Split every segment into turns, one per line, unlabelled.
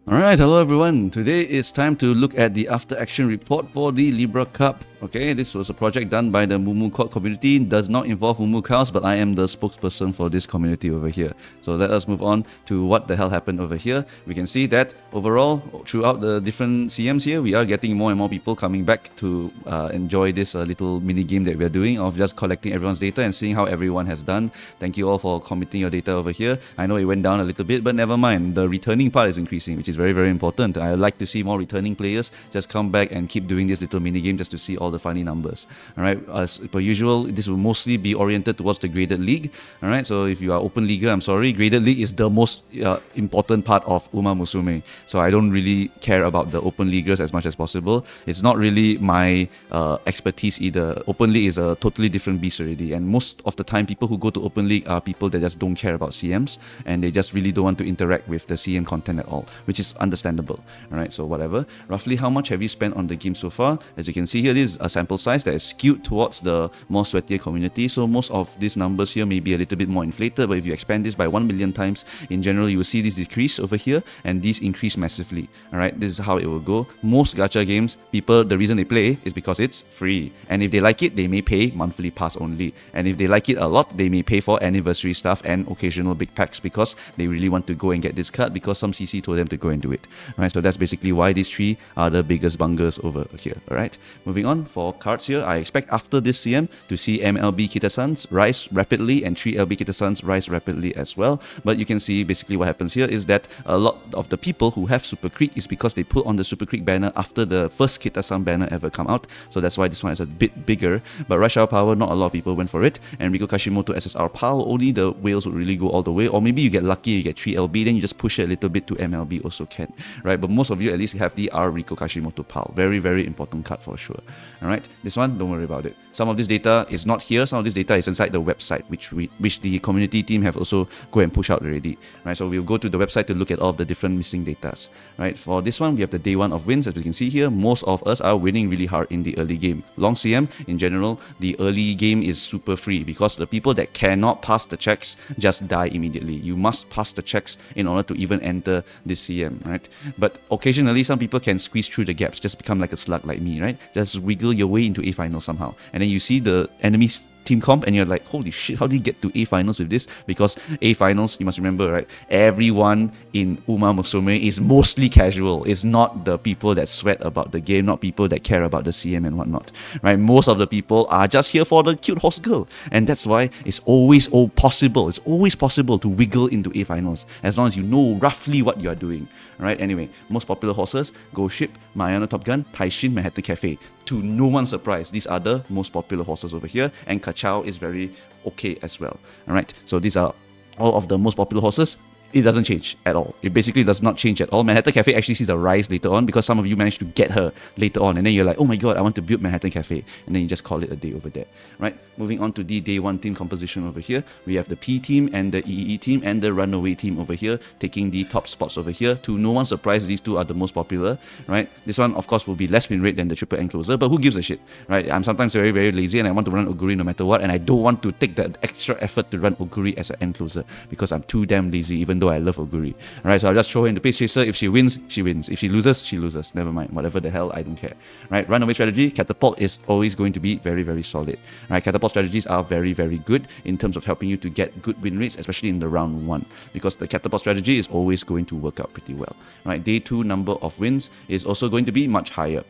Alright, hello everyone. Today it's time to look at the after action report for the Libra Cup. Okay, this was a project done by the MooMooCows community. Does not involve MooMooCows, but I am the spokesperson for this community over here. So let us move on to what the hell happened over here. We can see that overall, throughout the different CMs here, we are getting more and more people coming back to enjoy this little mini game that we are doing of just collecting everyone's data and seeing how everyone has done. Thank you all for committing your data over here. I know it went down a little bit, but never mind. The returning part is increasing, which is very, very important. I like to see more returning players just come back and keep doing this little mini game just to see all the funny numbers. Alright, as per usual, this will mostly be oriented towards the graded league. Alright, so if you are open leaguer, I'm sorry, graded league is the most important part of Umamusume. So I don't really care about the open leaguers as much as possible. It's not really my expertise either. Open league is a totally different beast already, and most of the time people who go to open league are people that just don't care about CMs and they just really don't want to interact with the CM content at all, which is understandable. Alright, so whatever. Roughly how much have you spent on the game so far? As you can see here, this is a sample size that is skewed towards the more sweatier community, so most of these numbers here may be a little bit more inflated, but if you expand this by 1 million times, in general you will see this decrease over here and these increase massively. Alright, this is how it will go. Most gacha games, people, the reason they play is because it's free, and if they like it, they may pay monthly pass only, and if they like it a lot, they may pay for anniversary stuff and occasional big packs because they really want to go and get this card because some CC told them to go and do it. Right, so that's basically why these three are the biggest bungers over here. Alright, moving on, for cards here, I expect after this CM to see MLB Kitasans rise rapidly and 3LB Kitasans rise rapidly as well. But you can see basically what happens here is that a lot of the people who have Super Creek is because they put on the Super Creek banner after the first Kitasan banner ever come out, so that's why this one is a bit bigger. But Rush Hour Power, not a lot of people went for it, and Riko Kashimoto SSR PAL, only the whales would really go all the way, or maybe you get lucky, you get 3LB, then you just push it a little bit to MLB also can, right? But most of you at least have the R Riko Kashimoto PAL, very, very important card for sure. Alright, this one, don't worry about it. Some of this data is not here, some of this data is inside the website, which the community team have also go and push out already, right? So we'll go to the website to look at all of the different missing datas, right? For this one, we have the day one of wins. As we can see here, most of us are winning really hard in the early game. Long CM, in general, the early game is super free because the people that cannot pass the checks just die immediately. You must pass the checks in order to even enter this CM, right? But occasionally, some people can squeeze through the gaps, just become like a slug like me, right? Just wiggle your way into A final somehow. And then you see the enemies team comp and you're like, holy shit, how did you get to A finals with this? Because A finals, you must remember, right, everyone in Umamusume is mostly casual. It's not the people that sweat about the game, not people that care about the CM and whatnot, right? Most of the people are just here for the cute horse girl, and that's why it's always possible. It's always possible to wiggle into A finals as long as you know roughly what you are doing. Right? Anyway, most popular horses: Ghost Ship, Mariana Top Gun, Taishin, Manhattan Cafe. To no one's surprise, these are the most popular horses over here, and Kachao is very okay as well. Alright, so these are all of the most popular horses. It doesn't change at all. It basically does not change at all. Manhattan Cafe actually sees a rise later on because some of you managed to get her later on, and then you're like, oh my god, I want to build Manhattan Cafe, and then you just call it a day over there, right? Moving on to the day one team composition over here, we have the P team and the EEE team and the Runaway team over here taking the top spots over here. To no one's surprise, these two are the most popular, right? This one, of course, will be less win rate than the triple encloser, but who gives a shit, right? I'm sometimes very, very lazy and I want to run Oguri no matter what, and I don't want to take that extra effort to run Oguri as an encloser because I'm too damn lazy, even though I love Oguri. Alright, so I'll just throw her in the Pace Chaser. If she wins, she wins. If she loses, she loses. Never mind. Whatever the hell, I don't care. Right, runaway strategy, Catapult is always going to be very, very solid. Right, Catapult strategies are very, very good in terms of helping you to get good win rates, especially in the round 1, because the Catapult strategy is always going to work out pretty well. Right, day 2 number of wins is also going to be much higher.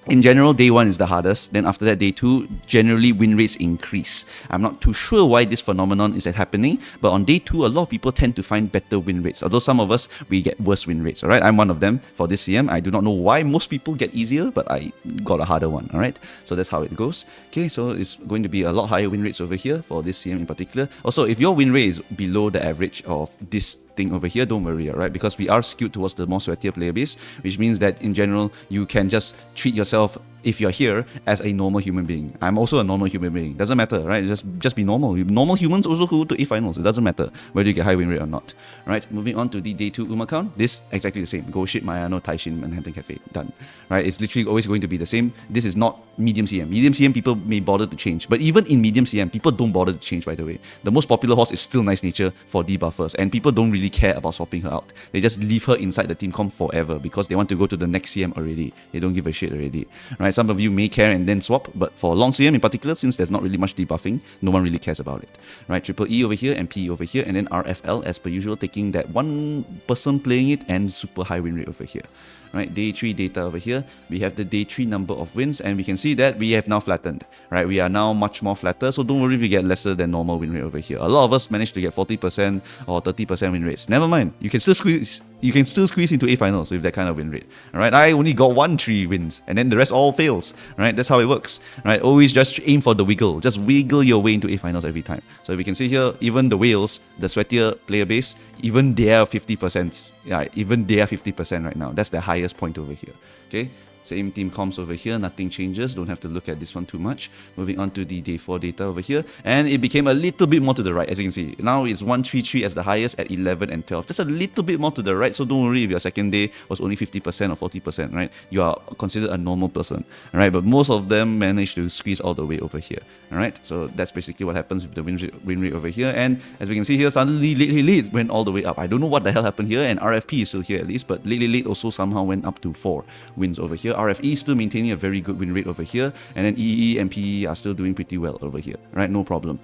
In general, day 1 is the hardest, then after that, day 2, generally win rates increase. I'm not too sure why this phenomenon is happening, but on day 2, a lot of people tend to find better win rates, although some of us, we get worse win rates, alright? I'm one of them for this CM. I do not know why most people get easier, but I got a harder one, alright? So that's how it goes. Okay, so it's going to be a lot higher win rates over here for this CM in particular. Also, if your win rate is below the average of this thing over here, don't worry, alright? Because we are skewed towards the more sweatier player base, which means that in general, you can just treat yourself if you're here as a normal human being. I'm also a normal human being. Doesn't matter, right? Just be normal. Normal humans also go to A finals. It doesn't matter whether you get high win rate or not. Right? Moving on to the day 2 UMA count. This exactly the same. Go Ship, Mayano, Taishin, Manhattan Cafe. Done. Right? It's literally always going to be the same. This is not medium CM. Medium CM people may bother to change, but even in medium CM, people don't bother to change. By the way, the most popular horse is still Nice Nature for debuffers, and people don't really care about swapping her out. They just leave her inside the team comp forever because they want to go to the next CM already. They don't give a shit already. Right? Some of you may care and then swap, but for long CM in particular, since there's not really much debuffing, no one really cares about it. Right? Triple E over here and P over here, and then RFL as per usual, taking that one person playing it and super high win rate over here. Right, day 3 data over here, we have the day 3 number of wins, and we can see that we have now flattened. Right, we are now much more flatter, so don't worry if we get lesser than normal win rate over here. A lot of us managed to get 40% or 30% win rates. Never mind, you can still squeeze. You can still squeeze into A finals with that kind of win rate. Alright, I only got 3 wins, and then the rest all fails. Right, that's how it works. Right, always just aim for the wiggle. Just wiggle your way into A finals every time. So we can see here, even the whales, the sweatier player base, even they are 50%. Yeah, even they are 50% right now. That's the highest point over here. Okay. Same team comps over here, nothing changes, don't have to look at this one too much. Moving on to the day 4 data over here, and it became a little bit more to the right, as you can see. Now it's 133 as the highest at 11 and 12. Just a little bit more to the right, so don't worry if your second day was only 50% or 40%, right? You are considered a normal person, right? But most of them managed to squeeze all the way over here, alright? So that's basically what happens with the win rate over here, and as we can see here, suddenly late went all the way up. I don't know what the hell happened here, and RFP is still here at least, but late also somehow went up to 4 wins over here. RFE still maintaining a very good win rate over here, and then EE and PE are still doing pretty well over here, right? No problem.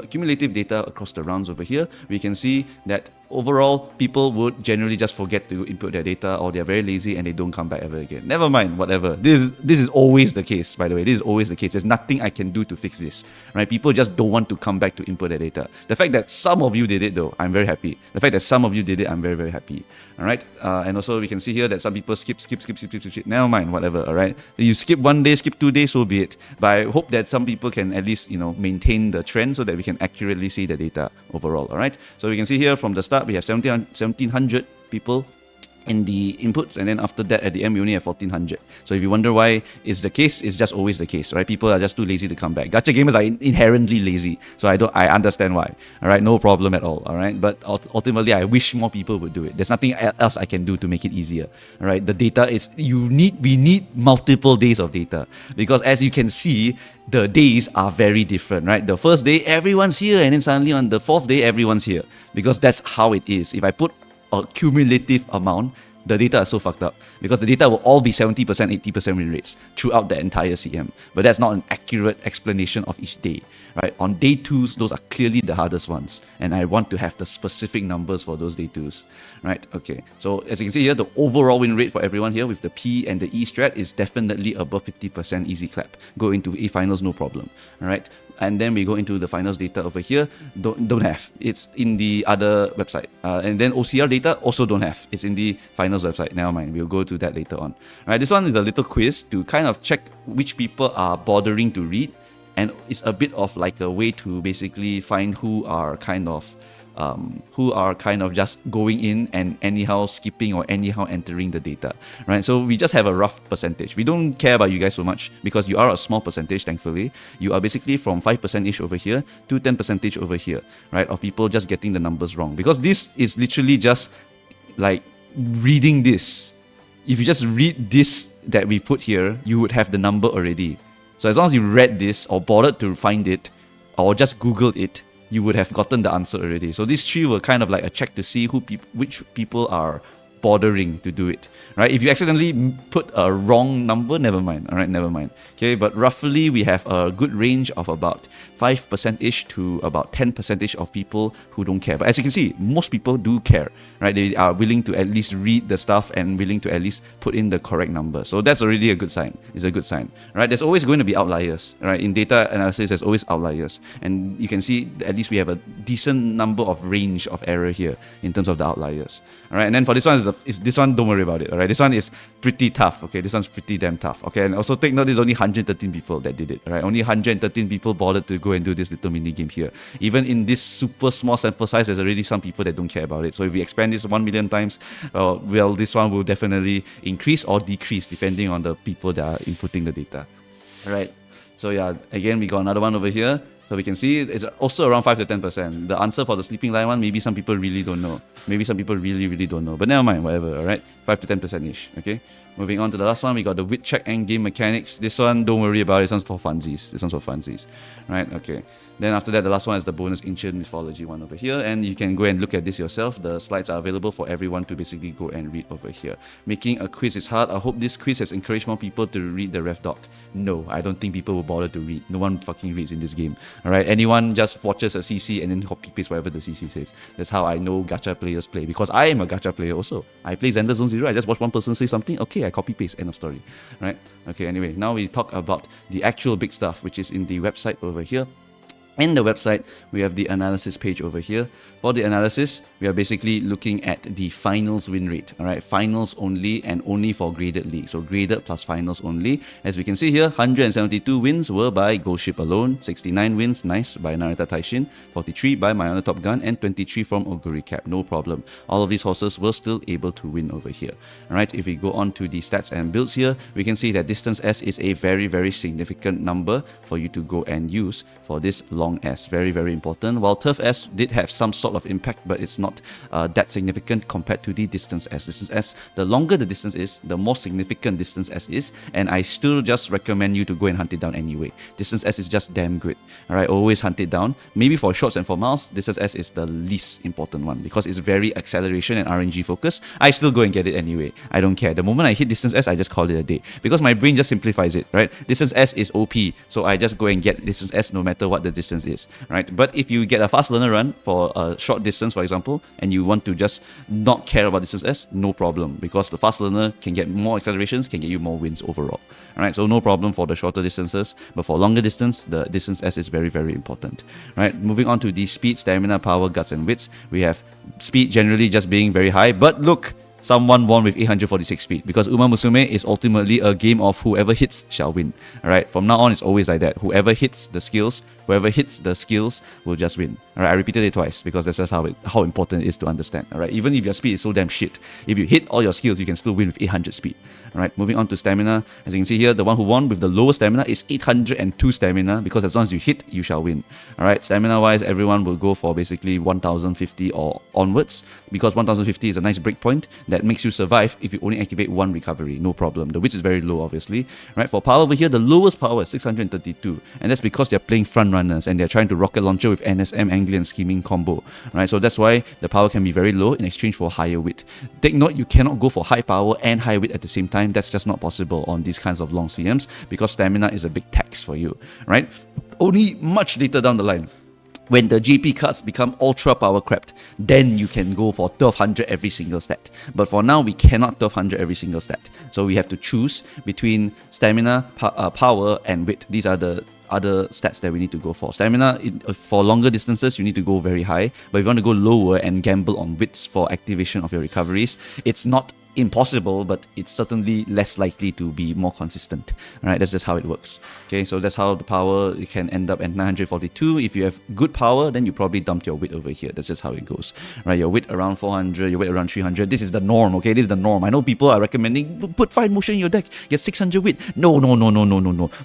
Cumulative data across the rounds over here, we can see that overall, people would generally just forget to input their data, or they're very lazy and they don't come back ever again. Never mind, whatever. This is always the case, by the way. This is always the case. There's nothing I can do to fix this, right? People just don't want to come back to input their data. The fact that some of you did it, though, I'm very happy. The fact that some of you did it, I'm very, very happy. All right. And also, we can see here that some people skip. Never mind, whatever. All right. You skip 1 day, skip 2 days, so be it. But I hope that some people can at least, maintain the trend so that we can accurately see the data overall. All right. So we can see here from the start, we have 1,700 people in the inputs, and then after that at the end we only have 1,400. So if you wonder why it's the case, it's just always the case, right? People are just too lazy to come back. Gacha gamers are inherently lazy, so I understand why. All right, no problem at all. All right, but ultimately I wish more people would do it. There's nothing else I can do to make it easier. All right, the data is we need multiple days of data, because as you can see, the days are very different, right? The first day everyone's here, and then suddenly on the 4th day everyone's here, because that's how it is. If I put a cumulative amount, the data are so fucked up, because the data will all be 70%, 80% win rates throughout the entire CM. But that's not an accurate explanation of each day, right? On day 2s, those are clearly the hardest ones, and I want to have the specific numbers for those day 2s, right? Okay, so as you can see here, the overall win rate for everyone here with the P and the E strat is definitely above 50% easy clap. Go into A finals, no problem, all right? And then we go into the finals data over here. Don't have. It's in the other website. And then OCR data also don't have. It's in the finals website. Never mind. We'll go to that later on. All right. This one is a little quiz to kind of check which people are bothering to read, and it's a bit of like a way to basically find who are kind of just going in and anyhow skipping or anyhow entering the data, right? So we just have a rough percentage. We don't care about you guys so much because you are a small percentage, thankfully. You are basically from 5%-ish over here to 10%-ish over here, right? Of people just getting the numbers wrong, because this is literally just like reading this. If you just read this that we put here, you would have the number already. So as long as you read this or bothered to find it or just Googled it, you would have gotten the answer already. So these 3 were kind of like a check to see which people are bothering to do it, right? If you accidentally put a wrong number, never mind, all right, never mind. Okay, but roughly we have a good range of about 5%-ish to about 10%-ish of people who don't care. But as you can see, most people do care, right? They are willing to at least read the stuff and willing to at least put in the correct number. So that's already a good sign. It's a good sign, right? There's always going to be outliers, right? In data analysis, there's always outliers. And you can see at least we have a decent number of range of error here in terms of the outliers, all right? And then for this one, this one, don't worry about it, all right? This one is pretty tough, okay? This one's pretty damn tough, okay? And also take note, there's only 113 people that did it, all right? Only 113 people bothered to go and do this little mini game here. Even in this super small sample size, there's already some people that don't care about it. So if we expand this 1 million times, well, this one will definitely increase or decrease depending on the people that are inputting the data. Right. So yeah, again, we got another one over here. So we can see it's also around 5 to 10%. The answer for the sleeping lion one, maybe some people really don't know. Maybe some people really don't know. But never mind, whatever, alright? 5 to 10%-ish, okay? Moving on to the last one, we got the wit check and game mechanics. This one, don't worry about it. This one's for funsies. Right? Okay. Then after that, the last one is the bonus ancient mythology one over here. And you can go and look at this yourself. The slides are available for everyone to basically go and read over here. Making a quiz is hard. I hope this quiz has encouraged more people to read the ref doc. No, I don't think people will bother to read. No one fucking reads in this game. Alright, anyone just watches a CC and then copy paste whatever the CC says. That's how I know gacha players play. Because I am a gacha player also. I play Xander Zone Zero. I just watch one person say something. Okay, I copy paste. End of story. Right? Okay, anyway, now we talk about the actual big stuff, which is in the website over here. In the website, we have the analysis page over here. For the analysis, we are basically looking at the finals win rate. Alright, finals only and only for graded league. So graded plus finals only. As we can see here, 172 wins were by Ghost Ship alone, 69 wins, nice, by Narita Taishin, 43 by Mayana Top Gun, and 23 from Oguri Cap. No problem. All of these horses were still able to win over here. Alright, if we go on to the stats and builds here, we can see that distance S is a very significant number for you to go and use for this long S. Very important. While turf S did have some sort of impact, but it's not that significant compared to the distance S. Distance S, the longer the distance is, the more significant distance S is, and I still just recommend you to go and hunt it down anyway. Distance S is just damn good. Alright, always hunt it down. Maybe for shorts and for miles, distance S is the least important one because it's very acceleration and RNG focused. I still go and get it anyway. I don't care. The moment I hit distance S, I just call it a day because my brain just simplifies it, right? Distance S is OP, so I just go and get distance S no matter what the distance is, right? But if you get a fast learner run for a short distance, for example, and you want to just not care about distance S, no problem, because the fast learner can get more accelerations, can get you more wins overall. Alright, so no problem for the shorter distances, but for longer distance, the distance S is very important. Right, moving on to the speed, stamina, power, guts, and wits. We have speed generally just being very high, but look, someone won with 846 speed because Umamusume is ultimately a game of whoever hits shall win. Alright, from now on it's always like that. Whoever hits the skills will just win. Alright, I repeated it twice because that's just how important it is to understand. Alright, even if your speed is so damn shit, if you hit all your skills, you can still win with 800 speed. Alright, moving on to stamina. As you can see here, the one who won with the lowest stamina is 802 stamina because as long as you hit, you shall win. Alright, stamina wise, everyone will go for basically 1050 or onwards because 1050 is a nice breakpoint that makes you survive if you only activate one recovery. No problem. The wits is very low, obviously. Right, for power over here, the lowest power is 632, and that's because they're playing front runners and they're trying to rocket launcher with NSM, Anglian scheming combo. Right, so that's why the power can be very low in exchange for higher wit. Take note, you cannot go for high power and high wit at the same time. That's just not possible on these kinds of long CMs because stamina is a big tax for you. Right, only much later down the line, when the GP cards become ultra power crept, then you can go for 1200 every single stat. But for now, we cannot 1200 every single stat. So we have to choose between stamina, power, and wit. These are the other stats that we need to go for. Stamina, for longer distances, you need to go very high. But if you want to go lower and gamble on wits for activation of your recoveries, it's not impossible, but it's certainly less likely to be more consistent. Alright, that's just how it works. Okay, so that's how the power can end up at 942. If you have good power, then you probably dumped your wit over here. That's just how it goes. Right, your wit around 400, your wit around 300. This is the norm, okay? This is the norm. I know people are recommending put 5 motion in your deck, get 600 wit. No.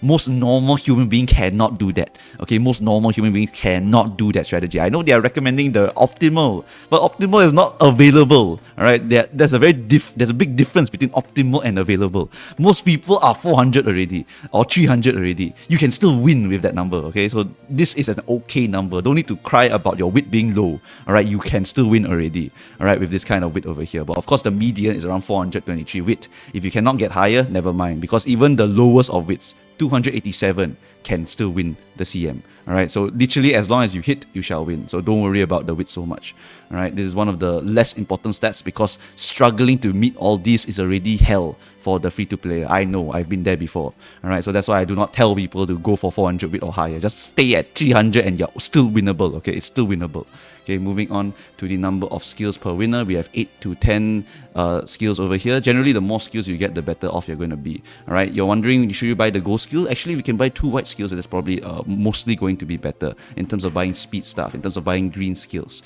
Most normal human being cannot do that. Okay, most normal human beings cannot do that strategy. I know they are recommending the optimal, but optimal is not available. Alright, there's a big difference between optimal and available. Most people are 400 already or 300 already. You can still win with that number, okay? So this is an okay number. Don't need to cry about your wit being low, alright? You can still win already, alright, with this kind of wit over here. But of course, the median is around 423 wit. If you cannot get higher, never mind, because even the lowest of wits, 287, can still win the CM. Alright, so literally as long as you hit, you shall win. So don't worry about the wit so much. Alright, this is one of the less important stats because struggling to meet all these is already hell for the free-to-player. I know, I've been there before. Alright, so that's why I do not tell people to go for 400 wit or higher. Just stay at 300 and you're still winnable, okay? It's still winnable. Okay, moving on to the number of skills per winner. We have 8 to 10 skills over here. Generally, the more skills you get, the better off you're going to be. Alright, you're wondering, should you buy the gold skill? Actually, we can buy 2 white skills, and that's probably mostly going to be better in terms of buying speed stuff, in terms of buying green skills.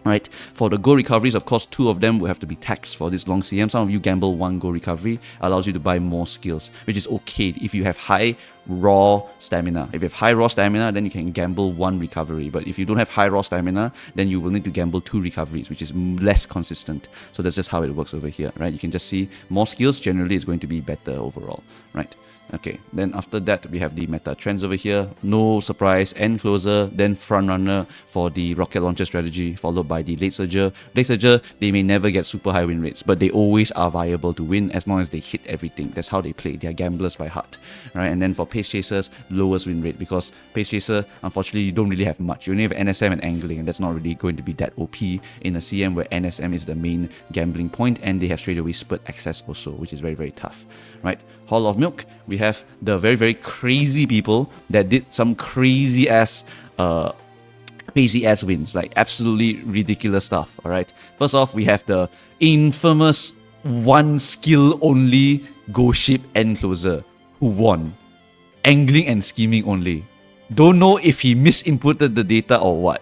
Right, for the goal recoveries, of course, 2 of them will have to be taxed for this long CM. Some of you gamble 1 goal recovery, allows you to buy more skills, which is okay if you have high raw stamina. If you have high raw stamina, then you can gamble 1 recovery. But if you don't have high raw stamina, then you will need to gamble 2 recoveries, which is less consistent. So that's just how it works over here, right? You can just see more skills generally is going to be better overall, right? Okay, then after that, we have the meta trends over here. No surprise, end closer, then front runner for the rocket launcher strategy, followed by the late surger. Late surger, they may never get super high win rates, but they always are viable to win as long as they hit everything. That's how they play. They are gamblers by heart, right? And then for pace chasers, lowest win rate, because pace chaser, unfortunately, you don't really have much. You only have NSM and angling, and that's not really going to be that OP in a CM where NSM is the main gambling point, and they have straight away split access also, which is very, very tough, right? Hall of Milk, we have the very, very crazy people that did some crazy ass wins, like absolutely ridiculous stuff, all right? First off, we have the infamous 1 skill only go ship end closer who won. Angling and scheming only. Don't know if he misinputted the data or what,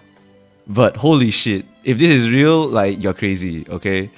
but holy shit, if this is real, like, you're crazy, okay?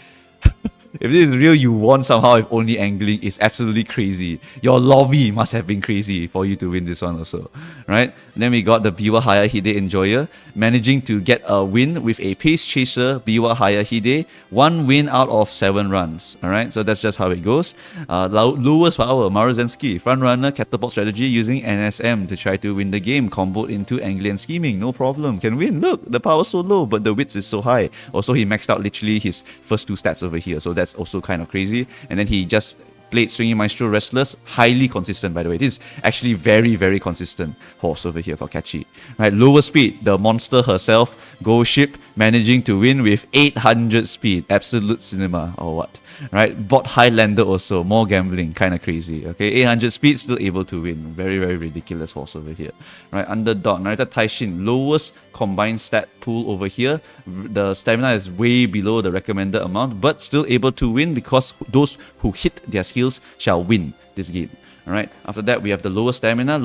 If this is real, you won somehow if only angling is absolutely crazy. Your lobby must have been crazy for you to win this one also, right? And then we got the Biwa Haya Hide Enjoyer, managing to get a win with a pace chaser, Biwa Haya Hide, 1 win out of 7 runs, alright? So that's just how it goes. Lowest power, Maruzensky, front runner, catapult strategy using NSM to try to win the game, comboed into angling and scheming, no problem, can win. Look, the power's so low, but the width is so high. Also, he maxed out literally his first 2 stats over here, so that's also kind of crazy. And then he just played Swinging Maestro Restless, highly consistent by the way. This is actually very, very consistent horse over here for Catchy. Right, lower speed, the monster herself, Go Ship, managing to win with 800 speed, absolute cinema or what. Right, bought Highlander also, more gambling, kind of crazy. Okay, 800 speed, still able to win. Very, very ridiculous horse over here. Right, Underdog, Narita Taishin, lowest combined stat pool over here. The stamina is way below the recommended amount, but still able to win because those who hit their skills shall win this game. Alright, after that we have the lowest stamina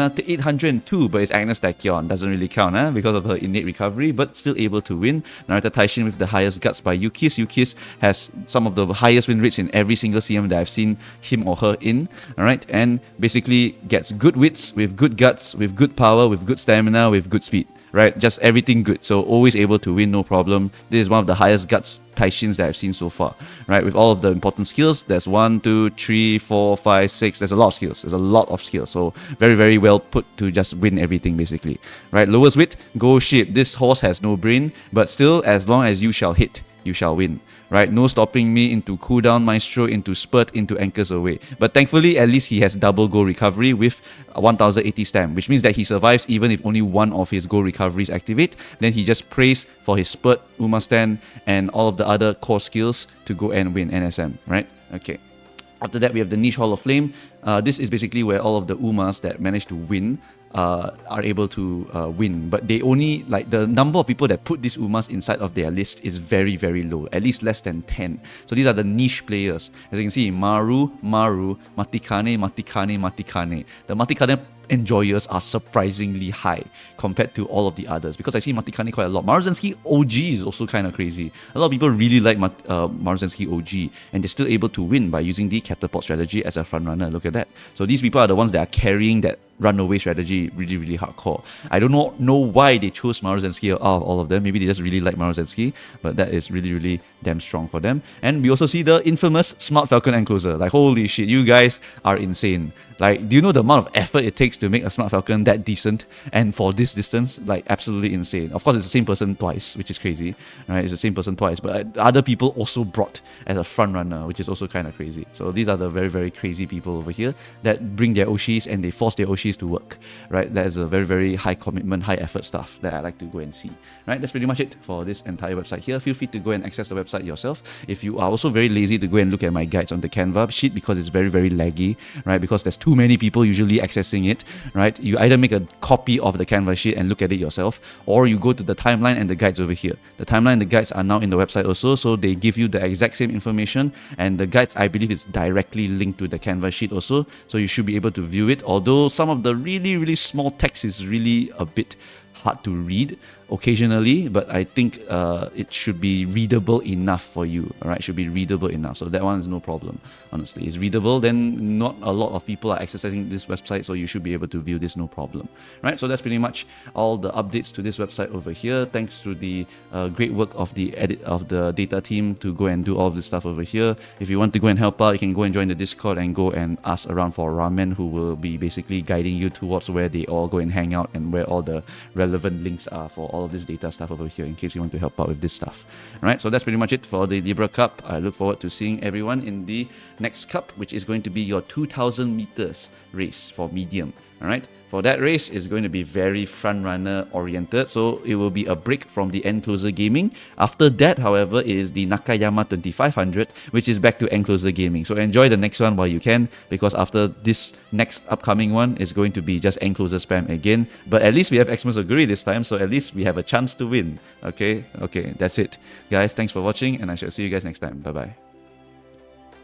to 802, but it's Agnes Tachyon, doesn't really count because of her innate recovery, but still able to win. Narita Taishin with the highest guts by Yukis. Yukis has some of the highest win rates in every single CM that I've seen him or her in. Alright, and basically gets good wits, with good guts, with good power, with good stamina, with good speed. Right, just everything good, so always able to win, no problem. This is one of the highest guts Taishins that I've seen so far, right? With all of the important skills, there's 1, 2, 3, 4, 5, 6. There's a lot of skills. There's a lot of skills. So very, very well put to just win everything basically, right? Lowest wit, Go Ship. This horse has no brain, but still, as long as you shall hit, you shall win. Right, no stopping me into cooldown maestro, into spurt, into anchors away. But thankfully, at least he has double goal recovery with 1080 stam, which means that he survives even if only 1 of his goal recoveries activate. Then he just prays for his spurt, Uma stand, and all of the other core skills to go and win NSM. Right? Okay. After that, we have the Niche Hall of Flame. This is basically where all of the Umas that manage to win are able to win, but they only, like, the number of people that put these Umas inside of their list is very, very low, at least less than 10. So these are the niche players. As you can see, Maru, Matikane. The Matikane enjoyers are surprisingly high compared to all of the others, because I see Matikane quite a lot. Maruzensky OG is also kind of crazy. A lot of people really like Maruzensky OG, and they're still able to win by using the catapult strategy as a front runner. Look at that. So these people are the ones that are carrying that runaway strategy really, really hardcore. I don't know why they chose Maruzensky out of all of them. Maybe they just really like Maruzensky, but that is really, really damn strong for them. And we also see the infamous Smart Falcon Encloser. Like, holy shit, you guys are insane. Like, do you know the amount of effort it takes to make a Smart Falcon that decent and for this distance? Like, absolutely insane. Of course, it's the same person twice, which is crazy, right? It's the same person twice, but other people also brought as a front runner, which is also kind of crazy. So these are the very, very crazy people over here that bring their Oshis and they force their Oshis to work, right? That is a very, very high commitment, high effort stuff that I like to go and see, right? That's pretty much it for this entire website here. Feel free to go and access the website yourself. If you are also very lazy to go and look at my guides on the Canva sheet because it's very, very laggy, right? Because there's too many people usually accessing it, right? You either make a copy of the Canva sheet and look at it yourself, or you go to the timeline and the guides over here. The timeline and the guides are now in the website also, so they give you the exact same information, and the guides, I believe, is directly linked to the Canva sheet also, so you should be able to view it, although some of the really, really small text is really a bit hard to read occasionally, but I think it should be readable enough for you. All right, should be readable enough. So that one is no problem. Honestly, it's readable. Then not a lot of people are accessing this website, so you should be able to view this no problem. Right. So that's pretty much all the updates to this website over here. Thanks to the great work of the data team to go and do all of this stuff over here. If you want to go and help out, you can go and join the Discord and go and ask around for Ramen, who will be basically guiding you towards where they all go and hang out and where all the relevant links are for all of this data stuff over here in case you want to help out with this stuff. All right, so that's pretty much it for the Libra Cup. I look forward to seeing everyone in the next cup, which is going to be your 2,000 meters race for medium. All right. For that race, it's going to be very front-runner oriented, so it will be a break from the Enclosure Gaming. After that, however, is the Nakayama 2500, which is back to Enclosure Gaming. So enjoy the next one while you can, because after this next upcoming one, it's going to be just Enclosure spam again. But at least we have Xmas Aguri this time, so at least we have a chance to win. Okay, that's it. Guys, thanks for watching, and I shall see you guys next time. Bye-bye.